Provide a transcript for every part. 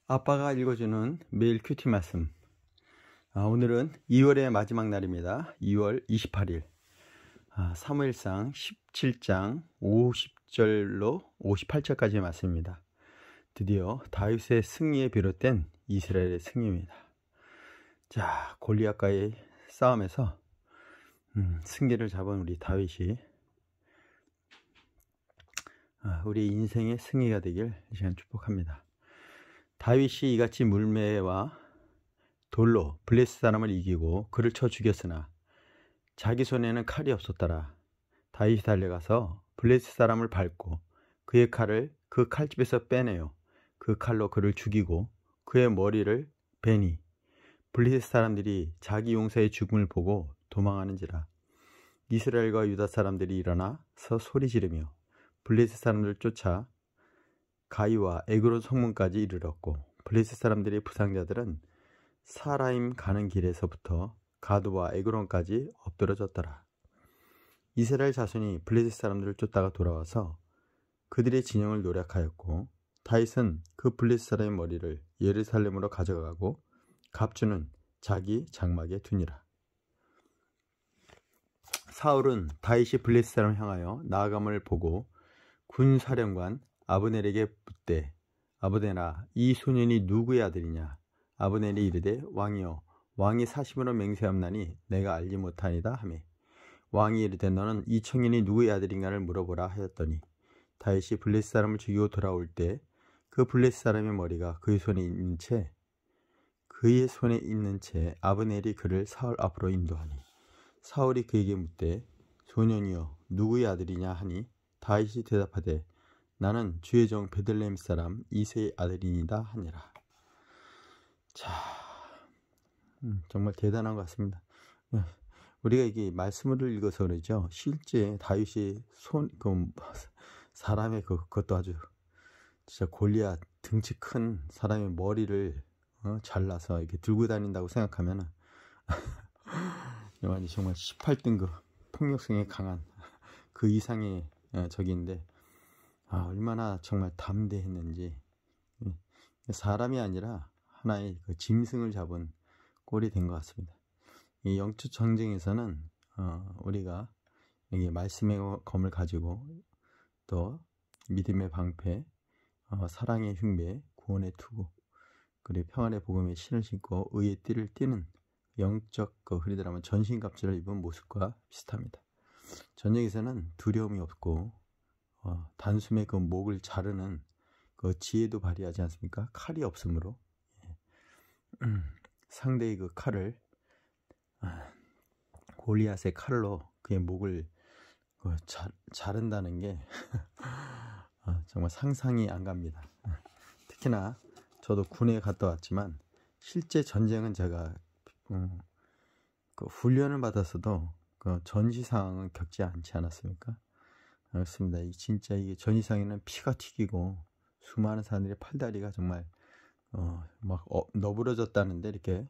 아빠가 읽어주는 매일 큐티 말씀. 오늘은 2월의 마지막 날입니다. 2월 28일. 사무엘상 17장 50절로 58절까지의 말씀입니다. 드디어 다윗의 승리에 비롯된 이스라엘의 승리입니다. 자, 골리앗과의 싸움에서 승리를 잡은 우리 다윗이 우리 인생의 승리가 되길 이 시간 축복합니다. 다윗이 이같이 물매와 돌로 블레셋 사람을 이기고 그를 쳐 죽였으나 자기 손에는 칼이 없었더라. 다윗이 달려가서 블레셋 사람을 밟고 그의 칼을 그 칼집에서 빼내어 그 칼로 그를 죽이고 그의 머리를 베니 블레셋 사람들이 자기 용사의 죽음을 보고 도망하는지라. 이스라엘과 유다 사람들이 일어나서 소리 지르며 블레셋 사람들을 쫓아 가이와 에그론 성문까지 이르렀고 블레셋 사람들의 부상자들은 사라임 가는 길에서부터 가드와 에그론까지 엎드러졌더라. 이스라엘 자손이 블레셋 사람들을 쫓다가 돌아와서 그들의 진영을 노략하였고 다윗은 그 블레셋 사람의 머리를 예루살렘으로 가져가고 갑주는 자기 장막에 두니라. 사울은 다윗이 블레셋 사람을 향하여 나아감을 보고 군사령관 아브넬에게 묻되 아브넬아, 이 소년이 누구의 아들이냐? 아브넬이 이르되 왕이여, 왕이 사심으로 맹세함나니 내가 알지 못하니이다 하매 왕이 이르되 너는 이 청년이 누구의 아들인가를 물어보라 하였더니 다윗이 블레셋 사람을 죽이고 돌아올 때 그 블레셋 사람의 머리가 그의 손에 있는 채 아브넬이 그를 사울 앞으로 인도하니 사울이 그에게 묻되 소년이여 누구의 아들이냐 하니 다윗이 대답하되 나는 주의 종 베들레헴 사람 이새의 아들이니다 하니라. 자, 정말 대단한 것 같습니다. 우리가 이게 말씀을 읽어서 그러죠. 실제 다윗이 사람의 그것도 아주 진짜 골리앗 등치 큰 사람의 머리를 잘라서 이렇게 들고 다닌다고 생각하면 정말 18등급 폭력성이 강한 그 이상의 적인데 얼마나 정말 담대했는지. 사람이 아니라 하나의 그 짐승을 잡은 꼴이 된 것 같습니다. 이 영적 전쟁에서는 우리가 여기 말씀의 검을 가지고 또 믿음의 방패, 사랑의 흉배, 구원의 투구, 그리고 평안의 복음의 신을 신고 의의 띠를 띠는 영적 흐리더라면 전신갑주를 입은 모습과 비슷합니다. 전쟁에서는 두려움이 없고 단숨에 그 목을 자르는 그 지혜도 발휘하지 않습니까? 칼이 없으므로 상대의 그 칼을 골리앗의 칼로 그의 목을 자른다는 게 정말 상상이 안 갑니다. 특히나 저도 군에 갔다 왔지만 실제 전쟁은 제가 그 훈련을 받았어도 그 전시 상황은 겪지 않지 않았습니까? 그렇습니다. 진짜 이게 전시상에는 피가 튀기고 수많은 사람들의 팔다리가 정말 너부러졌다는데 이렇게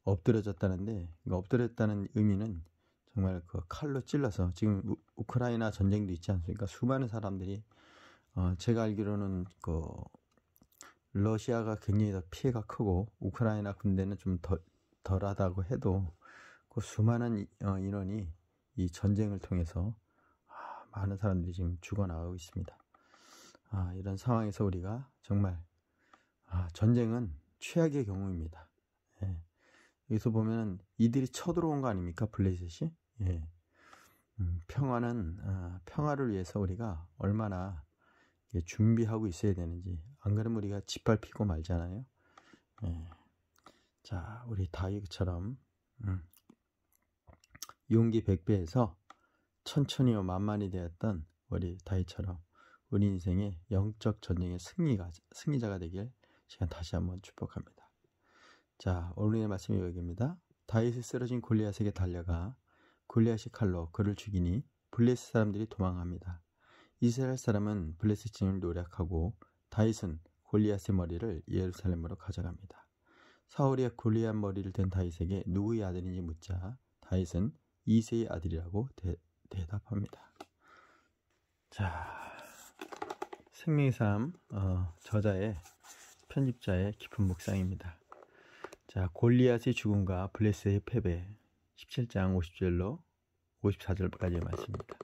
엎드려졌다는데 엎드렸다는 의미는 정말 그 칼로 찔러서 지금 우크라이나 전쟁도 있지 않습니까? 수많은 사람들이 제가 알기로는 그 러시아가 굉장히 더 피해가 크고 우크라이나 군대는 좀 덜하다고 해도 그 수많은 인원이 이 전쟁을 통해서 많은 사람들이 지금 죽어나가고 있습니다. 이런 상황에서 우리가 정말 전쟁은 최악의 경우입니다. 예. 여기서 보면 이들이 쳐들어온 거 아닙니까? 블레셋이. 예. 평화를 위해서 우리가 얼마나 준비하고 있어야 되는지, 안 그러면 우리가 짓밟히고 말잖아요. 예. 자, 우리 다윗처럼 용기 100배에서 천천히요 만만히 되었던 우리 다윗처럼 우리 인생의 영적 전쟁의 승리자가 되길 시간 다시 한번 축복합니다. 자, 오늘의 말씀이 여기입니다. 다윗이 쓰러진 골리앗에게 달려가 골리앗이 칼로 그를 죽이니 블레셋 사람들이 도망합니다. 이스라엘 사람은 블레셋 진영을 노략하고 다윗은 골리앗의 머리를 예루살렘으로 가져갑니다. 사울이 골리앗 머리를 댄 다윗에게 누구의 아들인지 묻자 다윗은 이새의 아들이라고 대답합니다. 자, 생명의 삶 저자의 편집자의 깊은 묵상입니다. 자, 골리앗의 죽음과 블레셋의 패배 17장 50절로 54절까지의 말씀입니다.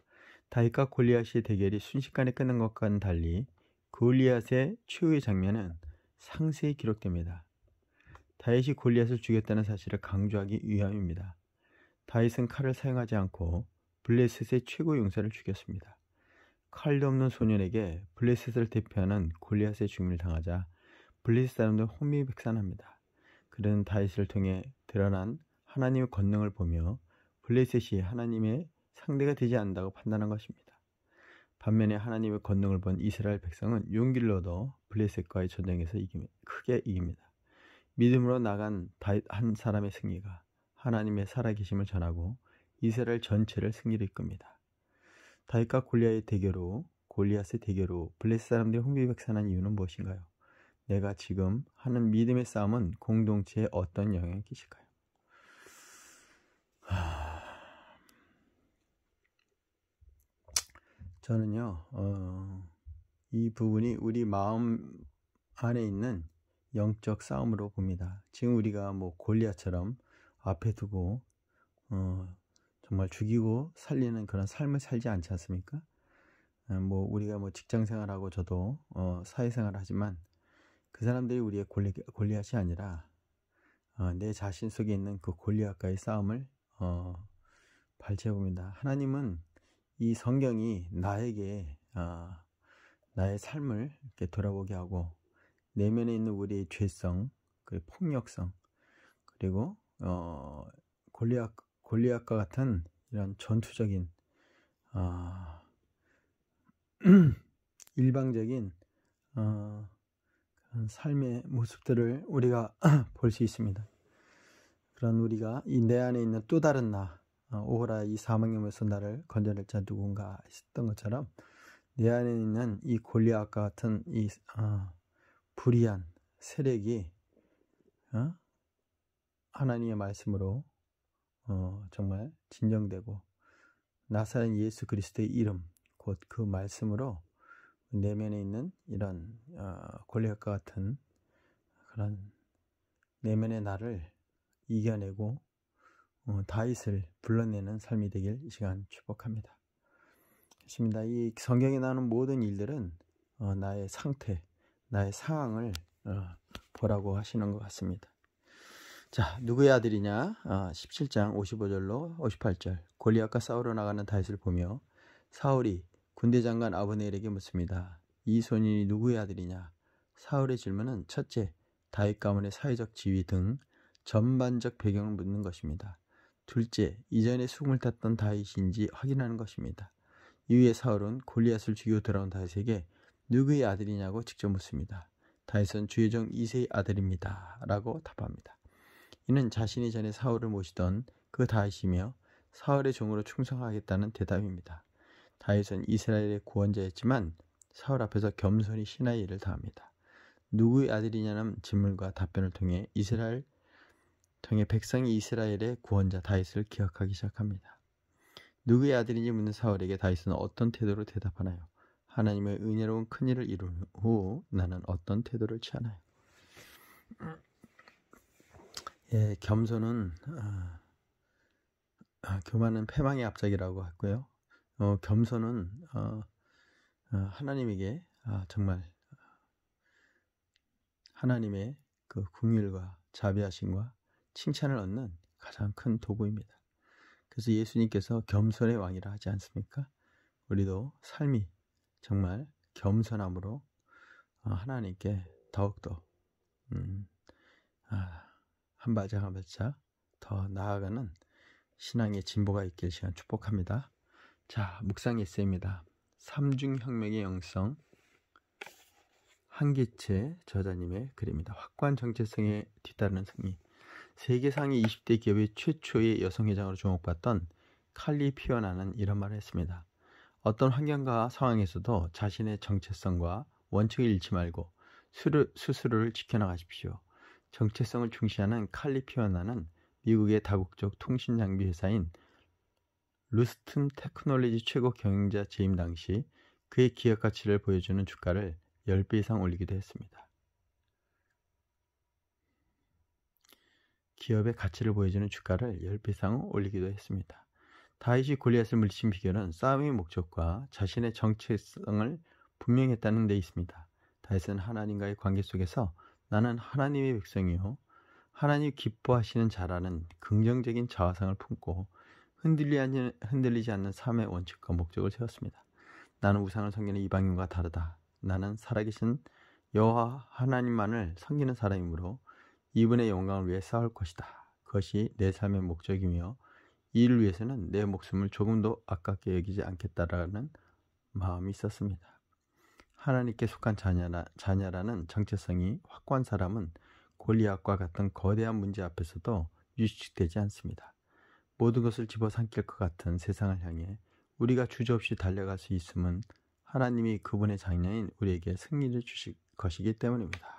다윗과 골리앗의 대결이 순식간에 끝난 것과는 달리 골리앗의 최후의 장면은 상세히 기록됩니다. 다윗이 골리앗을 죽였다는 사실을 강조하기 위함입니다. 다윗은 칼을 사용하지 않고 블레셋의 최고 용사를 죽였습니다. 칼도 없는 소년에게 블레셋을 대표하는 골리앗의 죽임을 당하자 블레셋 사람들은 혼미백산합니다. 그는 다윗을 통해 드러난 하나님의 권능을 보며 블레셋이 하나님의 상대가 되지 않는다고 판단한 것입니다. 반면에 하나님의 권능을 본 이스라엘 백성은 용기를 얻어 블레셋과의 전쟁에서 크게 이깁니다. 믿음으로 나간 다윗 한 사람의 승리가 하나님의 살아계심을 전하고 이스라엘 전체를 승리로 이끕니다. 다윗과 골리앗의 대결 후 블레셋 사람들이 혼비백산한 이유는 무엇인가요? 내가 지금 하는 믿음의 싸움은 공동체에 어떤 영향을 끼칠까요? 저는요, 이 부분이 우리 마음 안에 있는 영적 싸움으로 봅니다. 지금 우리가 뭐 골리앗처럼 앞에 두고 정말 죽이고 살리는 그런 삶을 살지 않지 않습니까? 뭐 우리가 뭐 직장 생활하고 저도 사회생활을 하지만 그 사람들이 우리의 골리앗이 아니라 내 자신 속에 있는 그 골리앗과의 싸움을 발제해 봅니다. 하나님은 이 성경이 나에게 나의 삶을 이렇게 돌아보게 하고 내면에 있는 우리의 죄성, 그리고 폭력성, 그리고 골리앗과 같은 이런 전투적인 일방적인 그런 삶의 모습들을 우리가 볼 수 있습니다. 그런 우리가 이 내 안에 있는 또 다른 나, 오호라 이 사망의 몸에서 나를 건져낼 자 누군가 했던 것처럼 내 안에 있는 이 골리앗과 같은 이 불의한 세력이 하나님의 말씀으로 정말 진정되고 나사렛 예수 그리스도의 이름 곧 그 말씀으로 내면에 있는 이런 골리앗과 같은 그런 내면의 나를 이겨내고 다윗을 불러내는 삶이 되길 이 시간 축복합니다. 그렇습니다. 이 성경에 나오는 모든 일들은 나의 상태, 나의 상황을 보라고 하시는 것 같습니다. 자, 누구의 아들이냐? 17장 55절로 58절. 골리앗과 싸우러 나가는 다윗을 보며 사울이 군대장관 아브넬에게 묻습니다. 이 소년이 누구의 아들이냐? 사울의 질문은 첫째, 다윗 가문의 사회적 지위 등 전반적 배경을 묻는 것입니다. 둘째, 이전에 수금을 탔던 다윗인지 확인하는 것입니다. 이후에 사울은 골리앗을 죽이고 돌아온 다윗에게 누구의 아들이냐고 직접 묻습니다. 다윗은 주의 종 이새의 아들입니다 라고 답합니다. 이는 자신이 전에 사울을 모시던 그 다윗이며 사울의 종으로 충성하겠다는 대답입니다. 다윗은 이스라엘의 구원자였지만 사울 앞에서 겸손히 신하의 일을 다합니다. 누구의 아들이냐는 질문과 답변을 통해 백성이 이스라엘의 구원자 다윗을 기억하기 시작합니다. 누구의 아들인지 묻는 사울에게 다윗은 어떤 태도로 대답하나요? 하나님의 은혜로운 큰일을 이룬 후 나는 어떤 태도를 취하나요? 예, 겸손은 교만은 패망의 앞작이라고 했고요. 겸손은 하나님에게 정말 하나님의 그 긍휼과 자비하심과 칭찬을 얻는 가장 큰 도구입니다. 그래서 예수님께서 겸손의 왕이라 하지 않습니까? 우리도 삶이 정말 겸손함으로 하나님께 더욱더 한 발짝 한 발짝 더 나아가는 신앙의 진보가 있길 시간 축복합니다. 자, 묵상 에세이입니다. 삼중혁명의 영성, 한기채 저자님의 글입니다. 확고한 정체성에 뒤따르는 승리. 세계 상위 20대 기업의 최초의 여성회장으로 주목받던 칼리 피어나는 이런 말을 했습니다. 어떤 환경과 상황에서도 자신의 정체성과 원칙을 잃지 말고 스스로를 지켜나가십시오. 정체성을 중시하는 칼리 피어나는 미국의 다국적 통신 장비 회사인 루스튼 테크놀로지 최고 경영자 재임 당시 그의 기업 가치를 보여주는 주가를 10배 이상 올리기도 했습니다. 기업의 가치를 보여주는 주가를 10배 이상 올리기도 했습니다. 다윗이 골리앗을 물리친 비결은 싸움의 목적과 자신의 정체성을 분명히 했다는 데 있습니다. 다윗은 하나님과의 관계 속에서 나는 하나님의 백성이요 하나님 기뻐하시는 자라는 긍정적인 자화상을 품고 흔들리지 않는 삶의 원칙과 목적을 세웠습니다. 나는 우상을 섬기는 이방인과 다르다. 나는 살아계신 여호와 하나님만을 섬기는 사람이므로 이분의 영광을 위해 싸울 것이다. 그것이 내 삶의 목적이며 이를 위해서는 내 목숨을 조금도 아깝게 여기지 않겠다라는 마음이 있었습니다. 하나님께 속한 자녀라는 정체성이 확고한 사람은 골리앗과 같은 거대한 문제 앞에서도 위축되지 않습니다. 모든 것을 집어삼킬 것 같은 세상을 향해 우리가 주저없이 달려갈 수 있음은 하나님이 그분의 자녀인 우리에게 승리를 주실 것이기 때문입니다.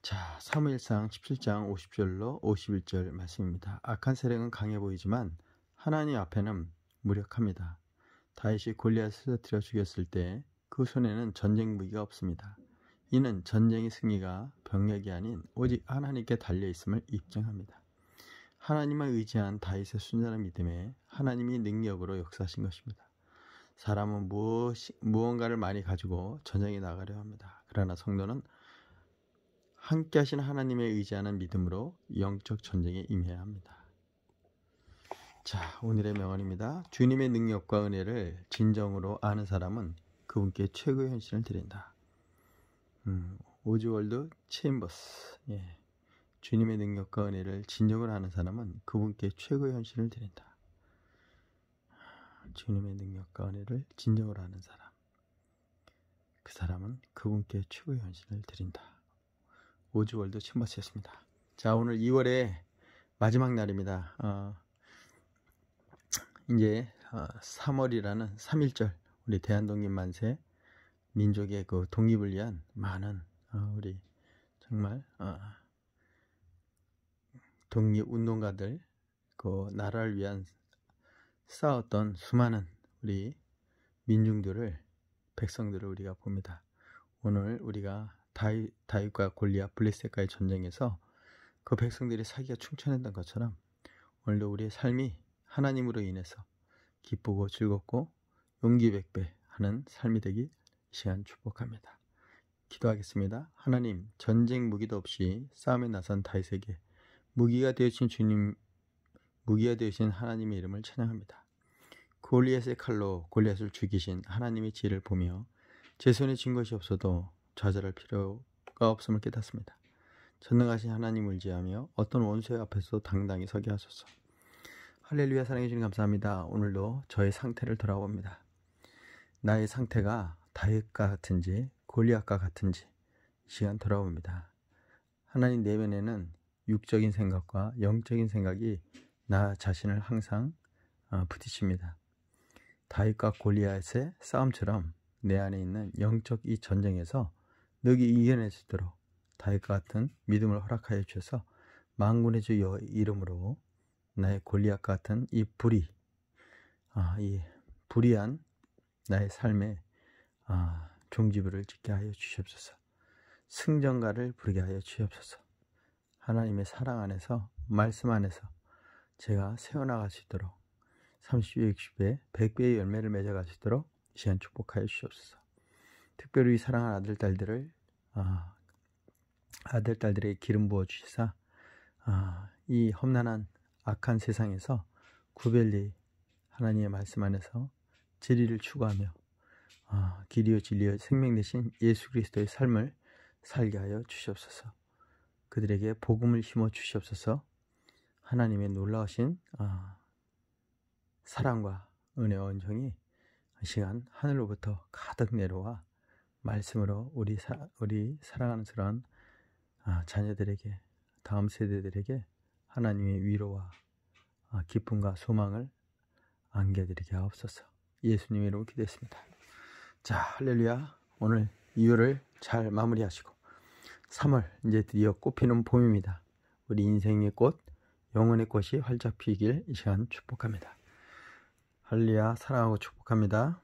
자, 사무엘상 17장 50절로 51절 말씀입니다. 악한 세력은 강해 보이지만 하나님 앞에는 무력합니다. 다윗이 골리앗을 쓰러뜨려 죽였을 때 그 손에는 전쟁 무기가 없습니다. 이는 전쟁의 승리가 병력이 아닌 오직 하나님께 달려있음을 입증합니다. 하나님을 의지한 다윗의 순전한 믿음에 하나님이 능력으로 역사하신 것입니다. 사람은 무언가를 많이 가지고 전쟁에 나가려 합니다. 그러나 성도는 함께 하신 하나님에 의지하는 믿음으로 영적 전쟁에 임해야 합니다. 자, 오늘의 명언입니다. 주님의 능력과 은혜를 진정으로 아는 사람은 그분께 최고의 헌신을 드린다. 오즈월드 체인버스. 예. 주님의 능력과 은혜를 진정으로 아는 사람은 그분께 최고의 헌신을 드린다. 주님의 능력과 은혜를 진정으로 아는 사람, 그 사람은 그분께 최고의 헌신을 드린다. 오즈월드 체인버스였습니다. 자, 오늘 2월의 마지막 날입니다. 이제 3월이라는 3.1절 우리 대한독립 만세 민족의 그 독립을 위한 많은 우리 정말 독립운동가들, 그 나라를 위한 싸웠던 수많은 우리 민중들을, 백성들을 우리가 봅니다. 오늘 우리가 다윗과 골리앗 블레셋과의 전쟁에서 그 백성들이 사기가 충천했던 것처럼 오늘도 우리의 삶이 하나님으로 인해서 기쁘고 즐겁고 용기 백배 하는 삶이 되기 이 시간 축복합니다. 기도하겠습니다. 하나님, 전쟁 무기도 없이 싸움에 나선 다윗에게 무기가 되신 하나님의 이름을 찬양합니다. 골리앗의 칼로 골리앗을 죽이신 하나님의 지혜를 보며 제 손에 쥔 것이 없어도 좌절할 필요가 없음을 깨닫습니다. 전능하신 하나님을 의지하며 어떤 원수의 앞에서 당당히 서게 하소서. 할렐루야. 사랑해 주님 감사합니다. 오늘도 저의 상태를 돌아봅니다. 나의 상태가 다윗과 같은지 골리앗과 같은지 이 시간 돌아봅니다. 하나님 내면에는 육적인 생각과 영적인 생각이 나 자신을 항상 부딪힙니다. 다윗과 골리앗의 싸움처럼 내 안에 있는 영적 이 전쟁에서 능히 이겨낼 수 있도록 다윗과 같은 믿음을 허락하여 주셔서 만군의 주 여호와 이름으로 나의 골리앗 같은 이 불의한 나의 삶에 종지부를 짓게 하여 주시옵소서. 승전가를 부르게 하여 주시옵소서. 하나님의 사랑 안에서, 말씀 안에서 제가 세워나갈 수 있도록 30배, 60배, 100배의 열매를 맺어갈 수 있도록 이 시간 축복하여 주시옵소서. 특별히 사랑하는 아들딸들에게 기름 부어 주시사 이 험난한 악한 세상에서 구별리 하나님의 말씀 안에서 진리를 추구하며 길이요 진리요 생명 되신 예수 그리스도의 삶을 살게 하여 주시옵소서. 그들에게 복음을 심어 주시옵소서. 하나님의 놀라우신 사랑과 은혜와 은총이 이 시간 하늘로부터 가득 내려와 말씀으로 우리 사랑하는 그런 자녀들에게, 다음 세대들에게 하나님의 위로와 기쁨과 소망을 안겨드리게 하옵소서. 예수님의 이름으로 기도했습니다. 자, 할렐루야. 오늘 2월을 잘 마무리하시고 3월 이제 드디어 꽃피는 봄입니다. 우리 인생의 꽃, 영혼의 꽃이 활짝 피길 이 시간 축복합니다. 할렐루야. 사랑하고 축복합니다.